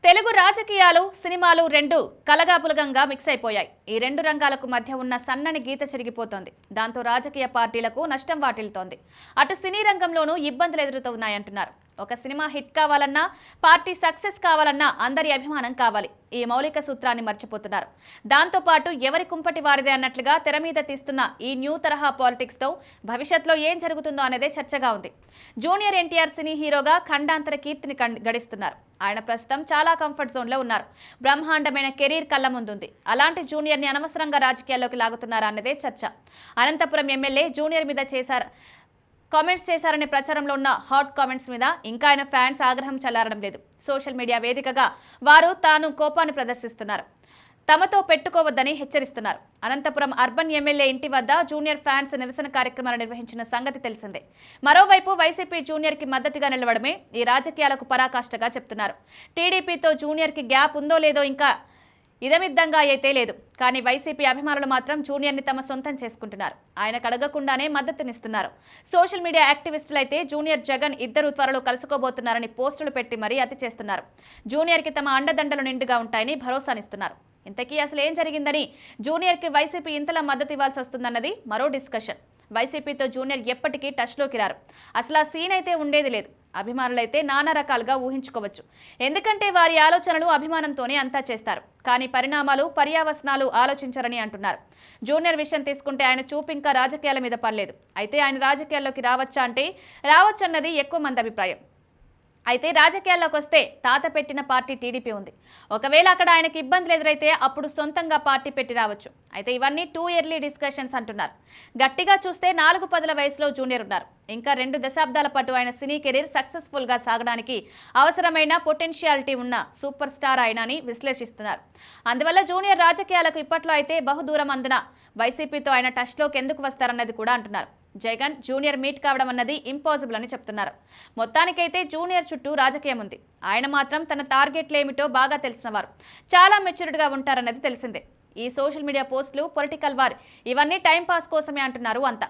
తెలుగు రాజకీయాలు సినిమాలు రెండు కలగాపులగంగా మిక్స్ అయిపోయాయి. ఈ రెండు రంగాలకు మధ్య ఉన్న సన్నని గీత చెరిగిపోతోంది. దాంతో రాజకీయ పార్టీలకు నష్టం వాటిల్తోంది. అటు సినీ రంగంలోనూ ఇబ్బందులు ఎదురవుతున్నాయంటున్నారు. ఒక సినిమా హిట్ కావాలన్నా, పార్టీ సక్సెస్ కావాలన్నా అందరి అభిమానం కావాలి. ఈ మౌలిక సూత్రాన్ని మర్చిపోతున్నారు. దాంతో పాటు ఎవరి కుంపటి వారిదే అన్నట్లుగా తెర మీద తీస్తున్న ఈ న్యూ తరహా పాలిటిక్స్ తో భవిష్యత్తులో ఏం జరుగుతుందో అనేదే చర్చగా ఉంది. జూనియర్ ఎన్టీఆర్ సినీ హీరోగా ఖండాంతర కీర్తిని గడిస్తున్నారు. ఆయన ప్రస్తుతం చాలా కంఫర్ట్ జోన్ లో ఉన్నారు. బ్రహ్మాండమైన కెరీర్ కళ్ళ ముందుంది. అలాంటి జూనియర్ ని అనవసరంగా రాజకీయాల్లోకి లాగుతున్నారా అన్నదే చర్చ. అనంతపురం ఎమ్మెల్యే జూనియర్ మీద కామెంట్స్ చేశారనే ప్రచారంలో ఉన్న హాట్ కామెంట్స్ మీద ఇంకా ఆయన ఫ్యాన్స్ ఆగ్రహం చల్లారడం లేదు. సోషల్ మీడియా వేదికగా వారు తాను కోపాన్ని ప్రదర్శిస్తున్నారు. తమతో పెట్టుకోవద్దని హెచ్చరిస్తున్నారు. అనంతపురం అర్బన్ ఎమ్మెల్యే ఇంటి వద్ద జూనియర్ ఫ్యాన్స్ నిరసన కార్యక్రమాలు నిర్వహించిన సంగతి తెలిసిందే. మరోవైపు వైసీపీ జూనియర్ కి మద్దతుగా నిలవడమే ఈ రాజకీయాలకు పరాకాష్ఠగా చెప్తున్నారు. టీడీపీతో జూనియర్ కి గ్యాప్ ఉందో లేదో ఇంకా ఇదమిద్దంగా అయితే లేదు. కానీ వైసీపీ అభిమానులు మాత్రం జూనియర్ ని తమ సొంతం చేసుకుంటున్నారు. ఆయనకు అడగకుండానే మద్దతునిస్తున్నారు. సోషల్ మీడియా యాక్టివిస్టులు అయితే జూనియర్ జగన్ ఇద్దరు త్వరలో కలుసుకోబోతున్నారని పోస్టులు పెట్టి మరీ అతి చేస్తున్నారు. జూనియర్ కి తమ అండదండలు నిండుగా ఉంటాయని భరోసానిస్తున్నారు. ఇంతకీ అసలు ఏం జరిగిందని జూనియర్ కి వైసీపీ ఇంతలా మద్దతు ఇవ్వాల్సి వస్తుందన్నది మరో డిస్కషన్. వైసీపీతో జూనియర్ ఎప్పటికీ టచ్లోకి రారు. అసలు ఆ సీన్ అయితే ఉండేది లేదు. అభిమానులైతే నానా రకాలుగా ఊహించుకోవచ్చు. ఎందుకంటే వారి ఆలోచనలు అభిమానంతోనే అంతా చేస్తారు. కానీ పరిణామాలు పర్యావసనాలు ఆలోచించరని అంటున్నారు. జూనియర్ విషయం తీసుకుంటే ఆయన చూపు ఇంకా రాజకీయాల మీద పర్లేదు. అయితే ఆయన రాజకీయాల్లోకి రావచ్చా అంటే రావచ్చన్నది ఎక్కువ మంది అభిప్రాయం. అయితే రాజకీయాల్లోకి వస్తే తాత పెట్టిన పార్టీ టీడీపీ ఉంది. ఒకవేళ అక్కడ ఆయనకి ఇబ్బందులు ఎదురైతే అప్పుడు సొంతంగా పార్టీ పెట్టి రావచ్చు. అయితే ఇవన్నీ టూ ఇయర్లీ డిస్కషన్స్ అంటున్నారు. గట్టిగా చూస్తే 4 వయసులో జూనియర్ ఉన్నారు. ఇంకా 2 దశాబ్దాల పాటు ఆయన సినీ కెరీర్ సక్సెస్ఫుల్ గా సాగడానికి అవసరమైన పొటెన్షియాలిటీ ఉన్న సూపర్ స్టార్ ఆయన అని విశ్లేషిస్తున్నారు. అందువల్ల జూనియర్ రాజకీయాలకు ఇప్పట్లో అయితే బహుదూరం అందున వైసీపీతో ఆయన టచ్లోకి ఎందుకు వస్తారన్నది కూడా అంటున్నారు. జగన్ జూనియర్ మీట్ కావడం అన్నది ఇంపాసిబుల్ అని చెప్తున్నారు. మొత్తానికైతే జూనియర్ చుట్టూ రాజకీయం ఉంది. ఆయన మాత్రం తన టార్గెట్లు ఏమిటో బాగా తెలిసినవారు. చాలా మెచ్యూర్డ్గా ఉంటారన్నది తెలిసిందే. ఈ సోషల్ మీడియా పోస్టులు, పొలిటికల్ వార్ ఇవన్నీ టైం పాస్ కోసమే అంటున్నారు అంతా.